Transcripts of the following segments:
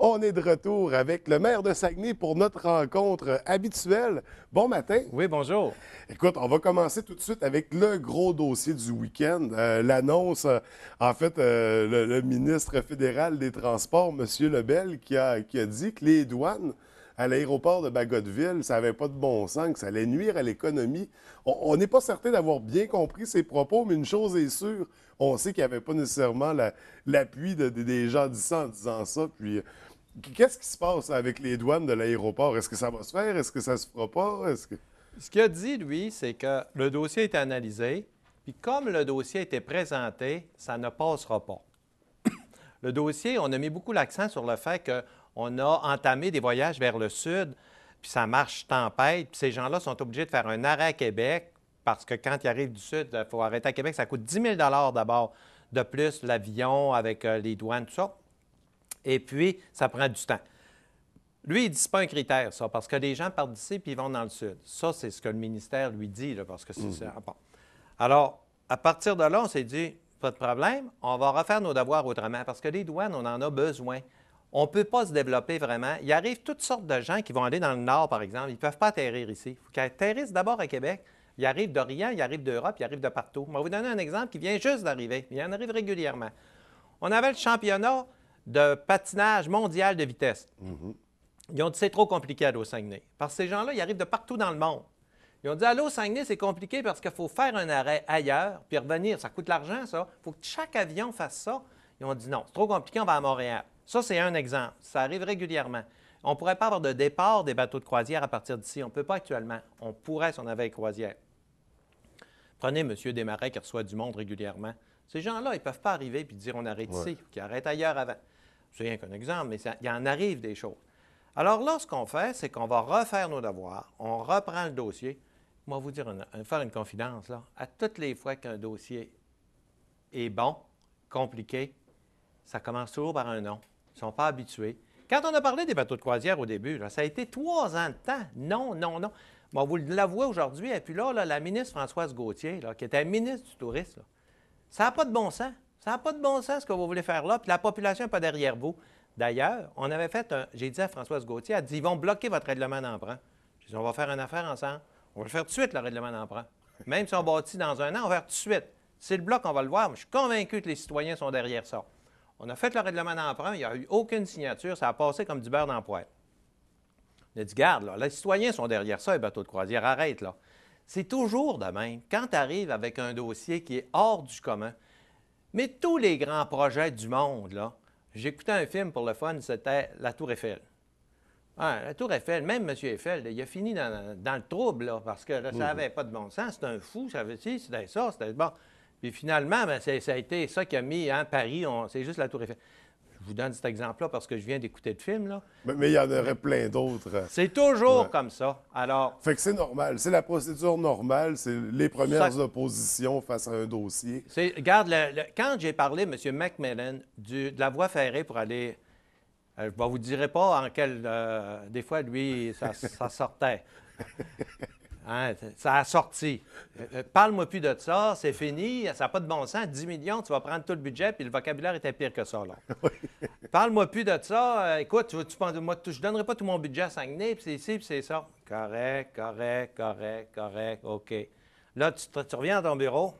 On est de retour avec le maire de Saguenay pour notre rencontre habituelle. Bon matin. Oui, bonjour. Écoute, on va commencer tout de suite avec le gros dossier du week-end. L'annonce, le ministre fédéral des Transports, M. Lebel, qui a dit que les douanes à l'aéroport de Bagotville, ça n'avait pas de bon sens, que ça allait nuire à l'économie. On n'est pas certain d'avoir bien compris ses propos, mais une chose est sûre, on sait qu'il n'y avait pas nécessairement l'appui des gens d'ici en disant ça. Puis, qu'est-ce qui se passe avec les douanes de l'aéroport? Est-ce que ça va se faire? Est-ce que ça se fera pas? Ce qu'il a dit, lui, c'est que le dossier est analysé, puis comme le dossier a été présenté, ça ne passera pas. Le dossier, on a mis beaucoup l'accent sur le fait qu'on a entamé des voyages vers le sud, puis ça marche tempête, puis ces gens-là sont obligés de faire un arrêt à Québec, parce que quand ils arrivent du sud, il faut arrêter à Québec, ça coûte 10 000 d'abord de plus, l'avion avec les douanes, tout ça. Et puis, ça prend du temps. Lui, il dit que ce n'est pas un critère, ça, parce que les gens partent d'ici puis ils vont dans le sud. Ça, c'est ce que le ministère lui dit, là, parce que c'est ça. Bon. Alors, à partir de là, on s'est dit, pas de problème, on va refaire nos devoirs autrement, parce que les douanes, on en a besoin. On ne peut pas se développer vraiment. Il arrive toutes sortes de gens qui vont aller dans le nord, par exemple. Ils ne peuvent pas atterrir ici. Il faut qu'ils atterrissent d'abord à Québec. Ils arrivent d'Orient, ils arrivent d'Europe, ils arrivent de partout. Je vais vous donner un exemple qui vient juste d'arriver. Il en arrive régulièrement. On avait le championnat de patinage mondial de vitesse. Ils ont dit c'est trop compliqué à Saguenay. Parce que ces gens-là, ils arrivent de partout dans le monde. Ils ont dit à Saguenay, c'est compliqué parce qu'il faut faire un arrêt ailleurs puis revenir. Ça coûte de l'argent, ça. Il faut que chaque avion fasse ça. Ils ont dit non, c'est trop compliqué, on va à Montréal. Ça, c'est un exemple. Ça arrive régulièrement. On ne pourrait pas avoir de départ des bateaux de croisière à partir d'ici. On ne peut pas actuellement. On pourrait si on avait les croisières. Prenez M. Desmarais qui reçoit du monde régulièrement. Ces gens-là, ils ne peuvent pas arriver et dire on arrête ici, qu'ils arrêtent ailleurs avant. C'est rien qu'un exemple, mais il en arrive des choses. Alors là, ce qu'on fait, c'est qu'on va refaire nos devoirs, on reprend le dossier. Moi, vous dire, faire une confidence, là, à toutes les fois qu'un dossier est bon, compliqué, ça commence toujours par un nom. Ils ne sont pas habitués. Quand on a parlé des bateaux de croisière au début, là, ça a été 3 ans de temps. Non, non, non. Moi, vous l'avouez aujourd'hui, et puis là, la ministre Françoise Gauthier, là, qui était ministre du Tourisme, là, ça n'a pas de bon sens. Ça n'a pas de bon sens ce que vous voulez faire là, puis la population n'est pas derrière vous. D'ailleurs, on avait fait j'ai dit à Françoise Gauthier, elle dit, ils vont bloquer votre règlement d'emprunt. J'ai dit, on va faire une affaire ensemble. On va le faire tout de suite, le règlement d'emprunt. Même si on bâtit dans un an, on va le faire tout de suite. C'est le bloc, on va le voir. Mais je suis convaincu que les citoyens sont derrière ça. On a fait le règlement d'emprunt, il n'y a eu aucune signature, ça a passé comme du beurre dans le poêle. On a dit, garde, là, les citoyens sont derrière ça, les bateaux de croisière, arrête, là. C'est toujours de même. Quand tu arrives avec un dossier qui est hors du commun, mais tous les grands projets du monde, là, j'écoutais un film pour le fun, c'était La Tour Eiffel. Ah, la Tour Eiffel, même M. Eiffel, il a fini dans le trouble, là, parce que là, ça n'avait pas de bon sens. C'était un fou, ça veut dire, c'était ça, c'était bon. Puis finalement, bien, ça a été ça qui a mis Paris, c'est juste la Tour Eiffel. Je vous donne cet exemple-là parce que je viens d'écouter le film, là. Mais il y en aurait plein d'autres. C'est toujours comme ça. Alors, Fait que c'est normal. C'est la procédure normale. C'est les premières oppositions face à un dossier. Regarde, quand j'ai parlé, M. Macmillan, de la voie ferrée pour aller. Je ne vous dirai pas en quel. Des fois, lui, ça sortait. Hein, ça a sorti. Parle-moi plus de ça, c'est fini, ça n'a pas de bon sens. 10 millions, tu vas prendre tout le budget, puis le vocabulaire était pire que ça. Parle-moi plus de ça. Écoute, moi, je ne donnerai pas tout mon budget à Saguenay, puis c'est ici, puis c'est ça. Correct, OK. Là, tu reviens à ton bureau,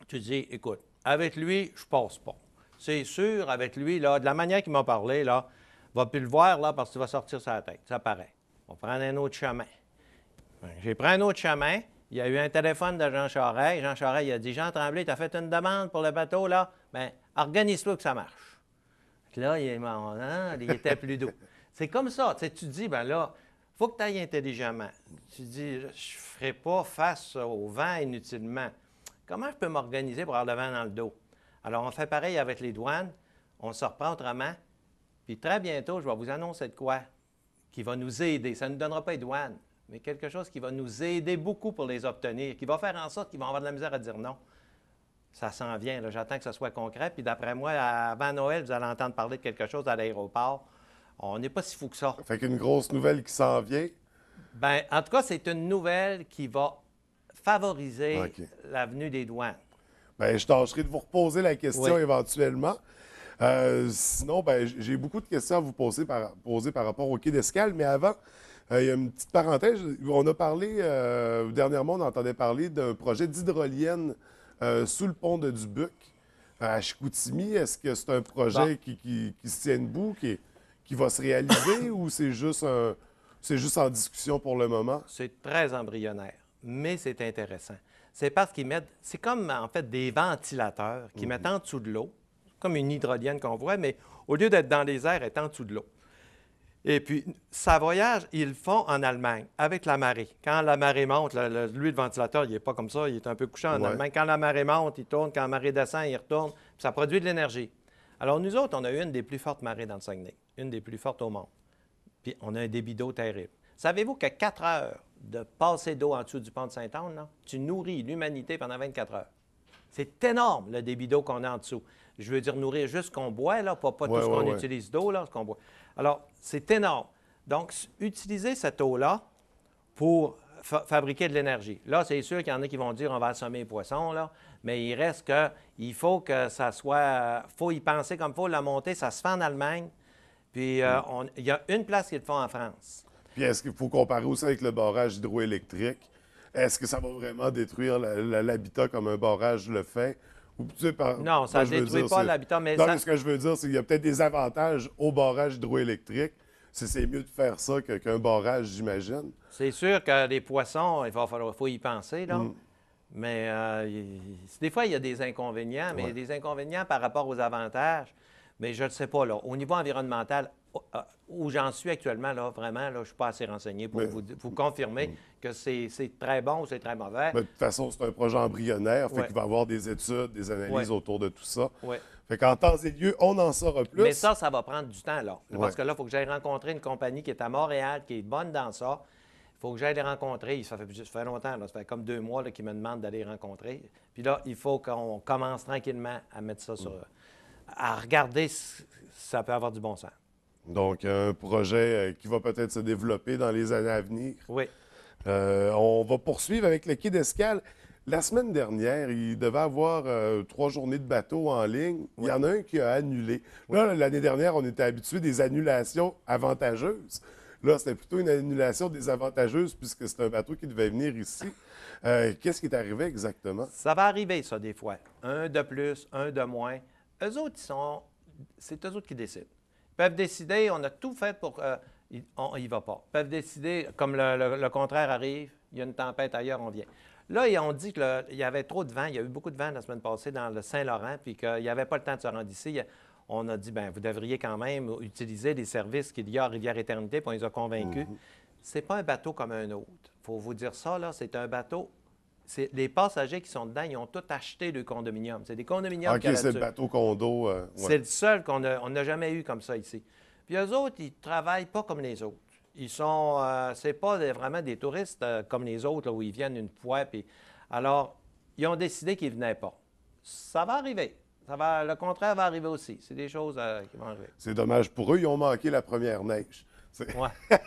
tu dis, écoute, avec lui, je passe pas. C'est sûr, avec lui, là, de la manière qu'il m'a parlé, là, va plus le voir, là, parce que tu vas sortir sa tête. Ça paraît. On va prendre un autre chemin. J'ai pris un autre chemin. Il y a eu un téléphone de Jean Charest. Jean Charest, il a dit, Jean Tremblay, tu as fait une demande pour le bateau, là? Bien, organise-toi que ça marche. Puis là, il était plus doux. C'est comme ça. Tu sais, tu dis, bien là, il faut que tu ailles intelligemment. Tu dis, je ne ferai pas face au vent inutilement. Comment je peux m'organiser pour avoir le vent dans le dos? Alors, on fait pareil avec les douanes. On se reprend autrement. Puis très bientôt, je vais vous annoncer de quoi qui va nous aider. Ça ne nous donnera pas les douanes, mais quelque chose qui va nous aider beaucoup pour les obtenir, qui va faire en sorte qu'ils vont avoir de la misère à dire non. Ça s'en vient, là. J'attends que ce soit concret. Puis d'après moi, avant Noël, vous allez entendre parler de quelque chose à l'aéroport. On n'est pas si fou que ça. Fait qu'une grosse nouvelle qui s'en vient. Bien, en tout cas, c'est une nouvelle qui va favoriser l'avenue des douanes. Bien, je tâcherai de vous reposer la question éventuellement. Sinon, ben, j'ai beaucoup de questions à vous poser par rapport au quai d'escale, mais avant, il y a une petite parenthèse. On a parlé, dernièrement, on entendait parler d'un projet d'hydrolienne sous le pont de Dubuc à Chicoutimi. Est-ce que c'est un Bon, projet qui se tient debout, qui va se réaliser ou c'est juste en discussion pour le moment? c'est très embryonnaire, mais c'est intéressant. C'est parce qu'ils mettent, c'est comme en fait des ventilateurs qui mettent en dessous de l'eau, comme une hydrolienne qu'on voit, mais au lieu d'être dans les airs, elle est en dessous de l'eau. Et puis, ça voyage, ils le font en Allemagne, avec la marée. Quand la marée monte, lui, le ventilateur, il n'est pas comme ça, il est un peu couché en Ouais. Allemagne. Quand la marée monte, il tourne. Quand la marée descend, il retourne. Puis ça produit de l'énergie. Alors, nous autres, on a eu une des plus fortes marées dans le Saguenay, une des plus fortes au monde. Puis, on a un débit d'eau terrible. Savez-vous que 4 heures de passée d'eau en dessous du pont de Sainte-Anne, là, tu nourris l'humanité pendant 24 heures? C'est énorme, le débit d'eau qu'on a en dessous. Je veux dire nourrir juste ce qu'on boit, là, pas tout Ouais, ce ouais, qu'on ouais. utilise d'eau, là, ce qu'on boit. Alors, c'est énorme. Donc, utiliser cette eau-là pour fabriquer de l'énergie. Là, c'est sûr qu'il y en a qui vont dire on va assommer les poissons, là, mais il reste qu'il faut que ça soit. Il faut y penser comme il faut, la montée, ça se fait en Allemagne. Puis, il y a une place qu'ils le font en France. Puis est-ce qu'il faut comparer aussi avec le barrage hydroélectrique? Est-ce que ça va vraiment détruire l'habitat comme un barrage le fait? Ou, tu sais, Non, ça moi, ne je veux détruit dire, pas l'habitat, mais non, ça, mais ce que je veux dire, c'est qu'il y a peut-être des avantages au barrage hydroélectrique. C'est mieux de faire ça qu'un barrage, j'imagine. c'est sûr que les poissons, faut y penser, là. Mm. Mais des fois, il y a des inconvénients, mais Ouais. des inconvénients par rapport aux avantages. Mais je ne sais pas, là. Au niveau environnemental, où j'en suis actuellement, là, vraiment, là, je ne suis pas assez renseigné pour Mais, vous confirmer que c'est très bon ou c'est très mauvais. mais de toute façon, c'est un projet embryonnaire, fait Oui, qu'il va y avoir des études, des analyses oui, autour de tout ça. oui. Fait qu'en temps et lieu, on en saura Mais plus. ça va prendre du temps, là. Ouais. Parce que là, il faut que j'aille rencontrer une compagnie qui est à Montréal, qui est bonne dans ça. Il faut que j'aille les rencontrer. Ça fait longtemps, là. Ça fait comme 2 mois là, qu'ils me demandent d'aller les rencontrer. Puis là, il faut qu'on commence tranquillement à mettre ça sur. À regarder si ça peut avoir du bon sens. Donc, un projet qui va peut-être se développer dans les années à venir. Oui. On va poursuivre avec le quai d'escale. La semaine dernière, il devait avoir 3 journées de bateau en ligne. Il y en a un qui a annulé. Là, l'année dernière, on était habitué des annulations avantageuses. Là, c'était plutôt une annulation désavantageuse puisque c'est un bateau qui devait venir ici. Qu'est-ce qui est arrivé exactement? Ça va arriver, ça, des fois. Un de plus, un de moins. Eux autres, c'est eux autres qui décident. Ils peuvent décider, on a tout fait pour. On n'y va pas. Ils peuvent décider, comme le contraire arrive, il y a une tempête ailleurs, on vient. Là, ils ont dit qu'il y avait trop de vent. Il y a eu beaucoup de vent la semaine passée dans le Saint-Laurent, puis qu'il n'y avait pas le temps de se rendre ici. On a dit, bien, vous devriez quand même utiliser les services qu'il y a à Rivière-Éternité, puis on les a convaincus. C'est pas un bateau comme un autre. Il faut vous dire ça, là, c'est un bateau. Les passagers qui sont dedans, ils ont tout acheté le condominium. C'est des condominiums OK, qu'il y a c'est le là-dessus. bateau condo. Ouais. C'est le seul qu'on n'a jamais eu comme ça ici. Puis eux autres, ils travaillent pas comme les autres. Ils sont, c'est pas vraiment des touristes comme les autres, là, où ils viennent une fois. Puis, alors, ils ont décidé qu'ils ne venaient pas. Ça va arriver. Le contraire va arriver aussi. C'est des choses qui vont arriver. C'est dommage pour eux, ils ont manqué la première neige. Ouais.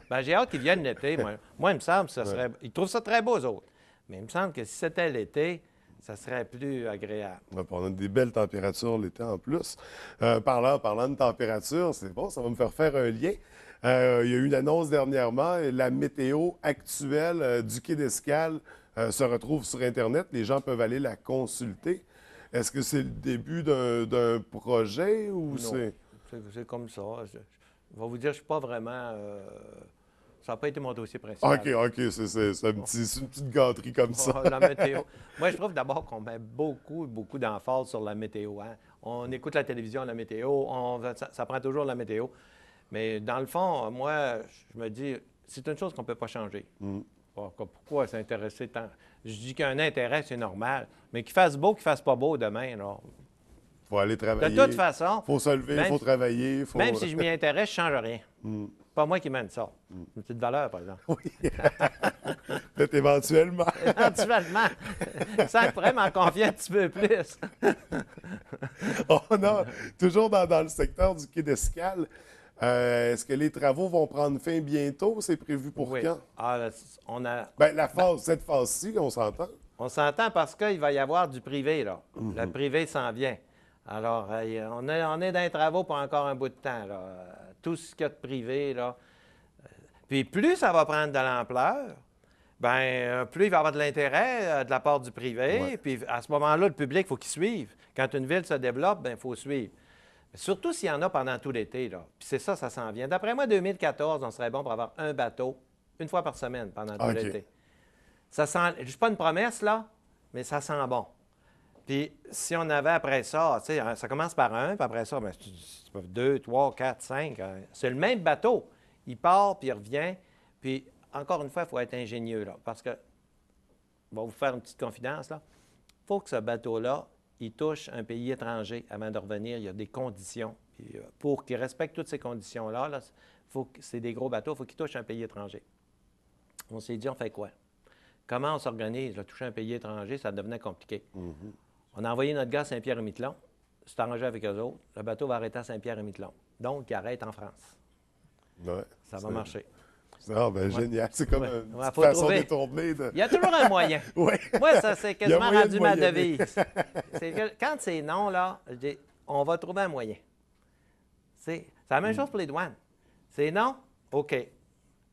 Ben, j'ai hâte qu'ils viennent l'été. Moi, il me semble que ça serait. Ils trouvent ça très beau, eux autres. Mais il me semble que si c'était l'été, ça serait plus agréable. Ouais, puis on a des belles températures l'été en plus. Parlant de température, c'est bon, ça va me faire faire un lien. Il y a eu une annonce dernièrement, la météo actuelle du quai d'escale se retrouve sur Internet. Les gens peuvent aller la consulter. Est-ce que c'est le début d'un projet ou Non. c'est... C'est comme ça. Je vais vous dire, je ne suis pas vraiment. Ça n'a pas été mon dossier OK, principal. OK, c'est une petite gâterie comme ça. La météo. Moi, je trouve d'abord qu'on met beaucoup, beaucoup d'emphase sur la météo. Hein. On écoute la télévision, la météo, ça prend toujours la météo. Mais dans le fond, moi, je me dis, c'est une chose qu'on ne peut pas changer. Pourquoi s'intéresser tant? Je dis qu'un intérêt, c'est normal. Mais qu'il fasse beau, qu'il fasse pas beau demain, là. Faut aller De travailler. toute façon, Faut se lever, même, faut travailler. Faut... même si je m'y intéresse, je ne change rien. Pas moi qui mène ça. Une petite valeur, par exemple. Oui. Peut-être éventuellement. Éventuellement, ça pourrait m'en confier un petit peu plus. On a, toujours dans le secteur du quai d'escale, est-ce que les travaux vont prendre fin bientôt? C'est prévu pour Oui. quand? Ah, Ben, cette phase-ci, on s'entend. on s'entend parce qu'il va y avoir du privé, là. Le privé s'en vient. Alors, on est dans les travaux pour encore un bout de temps, là. Tout ce qu'il y a de privé, là. Puis plus ça va prendre de l'ampleur, bien, plus il va y avoir de l'intérêt de la part du privé. Ouais. Puis à ce moment-là, le public, il faut qu'il suive. Quand une ville se développe, bien, il faut suivre. Surtout s'il y en a pendant tout l'été, là. Puis c'est ça, ça s'en vient. D'après moi, 2014, on serait bon pour avoir un bateau une fois par semaine pendant tout l'été. Ça sent, je ne dis pas une promesse, là, mais ça sent bon. Puis si on avait après ça, tu sais, ça commence par un, puis après ça, bien, c'est 2, 3, 4, 5. C'est le même bateau. Il part, puis il revient. Puis encore une fois, il faut être ingénieux, là, parce que, on va vous faire une petite confidence, là. Il faut que ce bateau-là, il touche un pays étranger avant de revenir. Il y a des conditions. Puis, pour qu'il respecte toutes ces conditions-là, là, c'est des gros bateaux, il faut qu'il touche un pays étranger. On s'est dit, on fait quoi? Comment on s'organise? Là, toucher un pays étranger, ça devenait compliqué. On a envoyé notre gars à Saint-Pierre-et-Miquelon. C'est arrangé avec eux autres. Le bateau va arrêter à Saint-Pierre-et-Miquelon. Donc, il arrête en France. Ouais, ça va marcher. Ah, ben génial. C'est comme une Ouais, façon détournée de... Il y a toujours un moyen. Oui. Moi, ça, c'est quasiment rendu ma moyenner. devise. Quand c'est non, là, je dis, on va trouver un moyen. C'est la même chose pour les douanes. C'est non, OK.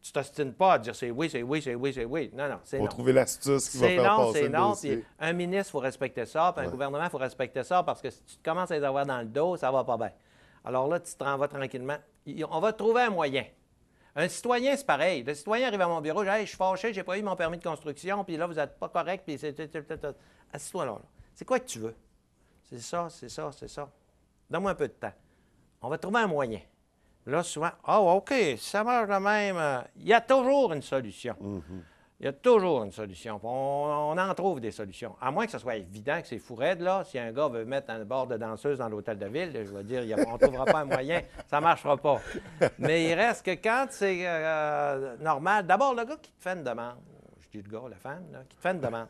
Tu t'ostines pas à dire c'est oui, c'est oui, c'est oui, c'est oui. Non, non, c'est non. Faut trouver l'astuce qui va faire passer le dossier. Puis un ministre, il faut respecter ça, puis un gouvernement, il faut respecter ça, parce que si tu commences à les avoir dans le dos, ça va pas bien. Alors là, tu te renvoies tranquillement. On va trouver un moyen. Un citoyen, c'est pareil. Le citoyen arrive à mon bureau, je dis hey, je suis fâché, j'ai pas eu mon permis de construction, puis là, vous n'êtes pas correct, puis c'est... Assis-toi là. C'est quoi que tu veux? C'est ça, c'est ça, c'est ça. Donne-moi un peu de temps. On va trouver un moyen. Là, souvent, OK, ça marche de même. Il y a toujours une solution. Il y a toujours une solution. On en trouve des solutions. À moins que ce soit évident que c'est fou raide, là. Si un gars veut mettre un bord de danseuse dans l'hôtel de ville, je vais dire, on ne trouvera pas un moyen, ça ne marchera pas. Mais il reste que quand c'est normal, d'abord, le gars qui te fait une demande, je dis le gars, la femme, là, qui te fait une demande.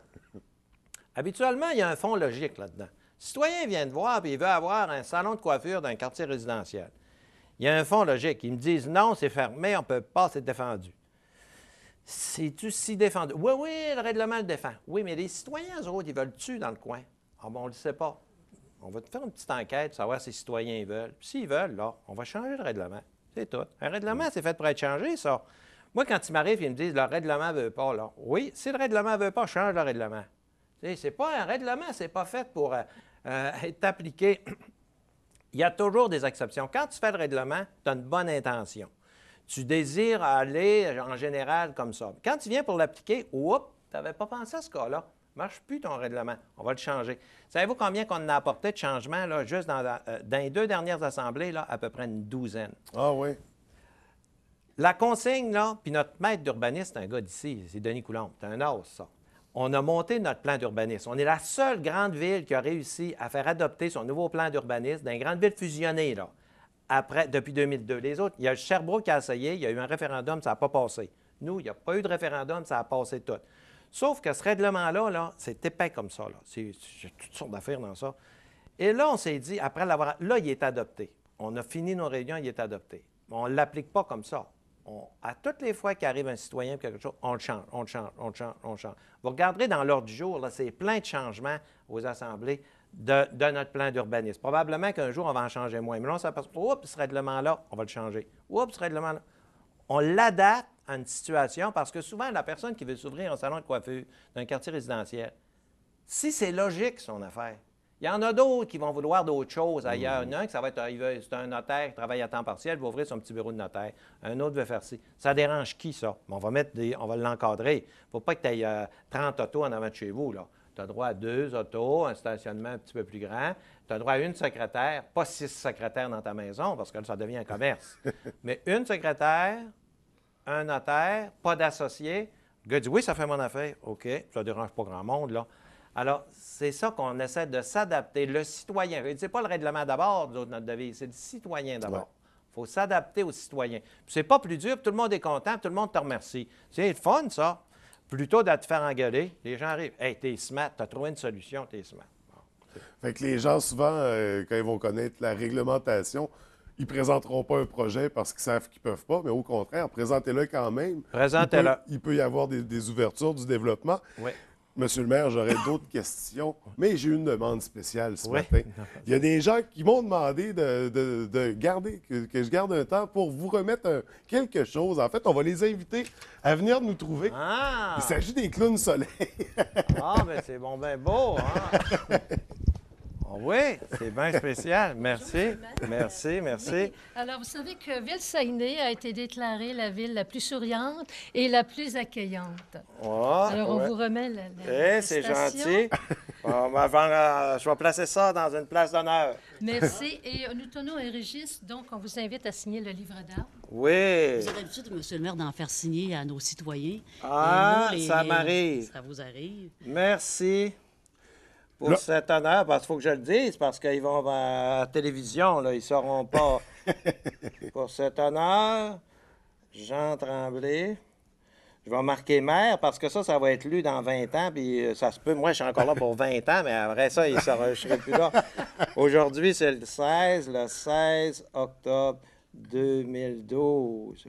Habituellement, il y a un fond logique là-dedans. Le citoyen vient te voir et il veut avoir un salon de coiffure d'un quartier résidentiel. Il y a un fond logique. Ils me disent non, c'est fermé, on ne peut pas, c'est défendu. C'est-tu si défendu? Oui, oui, le règlement le défend. Oui, mais les citoyens, eux autres, ils veulent-tu dans le coin? Ah bon, on ne le sait pas. On va te faire une petite enquête pour savoir si les citoyens veulent. Puis s'ils veulent, là, on va changer le règlement. C'est tout. Un règlement, c'est fait pour être changé, ça. Moi, quand ils m'arrivent, ils me disent le règlement ne veut pas, là. Oui, si le règlement ne veut pas, change le règlement. C'est pas un règlement, c'est pas fait pour être appliqué. Il y a toujours des exceptions. Quand tu fais le règlement, tu as une bonne intention. Tu désires aller en général comme ça. Quand tu viens pour l'appliquer, oups, tu n'avais pas pensé à ce cas-là. Ne marche plus ton règlement. On va le changer. Savez-vous combien qu'on a apporté de changements, là, juste dans les 2 dernières assemblées, là, à peu près une douzaine? Ah oui. La consigne, là, puis notre maître d'urbanisme, c'est un gars d'ici, c'est Denis Coulombe. C'est un os, ça. On a monté notre plan d'urbanisme. On est la seule grande ville qui a réussi à faire adopter son nouveau plan d'urbanisme d'une grande ville fusionnée, là, depuis 2002. Les autres, il y a Sherbrooke qui a essayé, il y a eu un référendum, ça n'a pas passé. Nous, il n'y a pas eu de référendum, ça a passé tout. Sauf que ce règlement-là, là, c'est épais comme ça. Il y a toutes sortes d'affaires dans ça. Et là, on s'est dit, après l'avoir... Là, il est adopté. On a fini nos réunions, il est adopté. Mais on ne l'applique pas comme ça. À toutes les fois qu'arrive un citoyen pour quelque chose, on le change, on le change, on le change, on le change. Vous regarderez dans l'ordre du jour, là, c'est plein de changements aux assemblées de notre plan d'urbanisme. Probablement qu'un jour, on va en changer moins. Mais là, on s'aperçoit, oups, ce règlement-là, on va le changer. Oups, ce règlement-là. On l'adapte à une situation parce que souvent, la personne qui veut s'ouvrir un salon de coiffure d'un quartier résidentiel, si c'est logique, son affaire, il y en a d'autres qui vont vouloir d'autres choses ailleurs. Il y en a un qui c'est un notaire qui travaille à temps partiel, va ouvrir son petit bureau de notaire. Un autre veut faire ci. Ça dérange qui, ça? On va l'encadrer. Il ne faut pas que tu aies 30 autos en avant de chez vous, là. Tu as droit à 2 autos, un stationnement un petit peu plus grand. Tu as droit à une secrétaire, pas 6 secrétaires dans ta maison, parce que là, ça devient un commerce. Mais une secrétaire, un notaire, pas d'associé. Le gars dit, oui, ça fait mon affaire. OK, ça ne dérange pas grand monde, là. Alors, c'est ça qu'on essaie de s'adapter. Le citoyen, c'est pas le règlement d'abord, notre devise, c'est le citoyen d'abord. Il faut s'adapter aux citoyens. Puis c'est pas plus dur, puis tout le monde est content, puis tout le monde te remercie. C'est le fun, ça. Plutôt de te faire engueuler, les gens arrivent. Hey, t'es smart, t'as trouvé une solution, t'es smart. Bon, fait que les gens, souvent, quand ils vont connaître la réglementation, ils ne présenteront pas un projet parce qu'ils savent qu'ils ne peuvent pas, mais au contraire, présentez-le quand même. Présentez-le. Il peut y avoir des ouvertures, du développement. Oui. Monsieur le maire, j'aurais d'autres questions, mais j'ai une demande spéciale ce Oui. matin. Il y a des gens qui m'ont demandé de garder, que je garde un temps pour vous remettre quelque chose. En fait, on va les inviter à venir nous trouver. Ah! Il s'agit des clowns soleil. Ah, mais c'est bon, ben beau, hein? Ah oui, c'est bien spécial. Merci, merci, merci. Alors, vous savez que Ville-Saguenay a été déclarée la ville la plus souriante et la plus accueillante. Ah, Alors, on ouais. vous remet la Eh, c'est station. gentil. Je vais placer ça dans une place d'honneur. Merci. Et nous tenons un registre, donc on vous invite à signer le livre d'art. Oui. Vous avez l'habitude, Monsieur le maire, d'en faire signer à nos citoyens. Ah, Et nous, ça m'arrive. Ça vous arrive. Merci pour Là- cet honneur, parce qu'il faut que je le dise, parce qu'ils vont à la télévision, là, ils ne sauront pas. Pour cet honneur, Jean Tremblay. Je vais marquer maire, parce que ça va être lu dans 20 ans, puis ça se peut. Moi, je suis encore là pour 20 ans, mais après ça, je ne serai plus là. Aujourd'hui, c'est le 16 octobre 2012.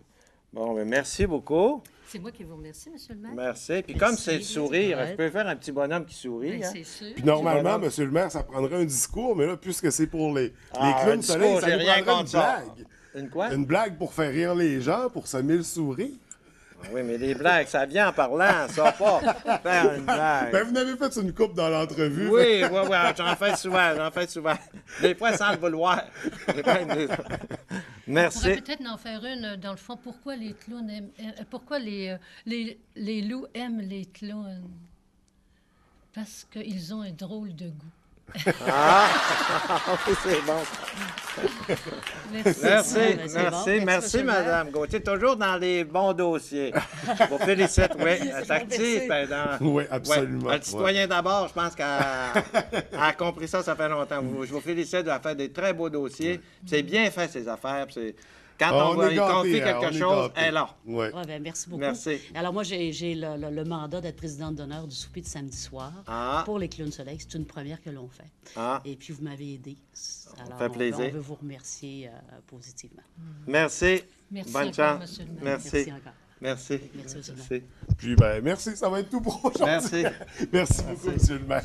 Bon, mais merci beaucoup. C'est moi qui vous remercie, Monsieur le maire. Merci. Puis Merci, comme c'est le sourire, ouais. je peux faire un petit bonhomme qui sourit. Ben, Hein? c'est sûr. Puis normalement, bonhomme. Monsieur le maire, ça prendrait un discours, mais là, puisque c'est pour les Ah, un clowns discours, soleil, ça j'ai nous rien prendrait une contre ça. blague. Une quoi? Une blague pour faire rire les gens, pour semer le sourire. Oui, mais les blagues, ça vient en parlant, ça pas faire une Ben, blague. vous n'avez fait une coupe dans l'entrevue. Oui, j'en fais souvent. Des fois, sans le vouloir. On Merci. pourrait peut-être en faire une, dans le fond, pourquoi les clowns aiment, pourquoi les loups aiment les clowns? Parce qu'ils ont un drôle de goût. Ah, oui, c'est bon. Merci. Merci, ben, c'est bon. merci, Monsieur le maire. Madame Gauthier. Toujours dans les bons dossiers. Je vous félicite, oui. C'est actif. Ben, Oui, absolument. Ouais, le citoyen d'abord, je pense qu'elle a compris ça fait longtemps. Je vous félicite de faire des très beaux dossiers. C'est bien fait, ces affaires. Quand on On est lui gâtés, confie hein, quelque on est chose, gâtés. elle est là. Ouais. Ouais, ben, merci beaucoup. Merci. Alors, moi, j'ai le mandat d'être présidente d'honneur du souper de samedi soir Ah. pour les clowns soleil. C'est une première que l'on fait. Ah. Et puis, vous m'avez aidé. Alors, fait plaisir. on veut vous remercier positivement. Merci. Merci Bonne encore, chance. Monsieur le maire. Merci. Merci encore. Merci. Merci, monsieur le maire. Puis, ben, merci, ça va être tout pour aujourd'hui. Merci. Merci beaucoup, Monsieur le maire.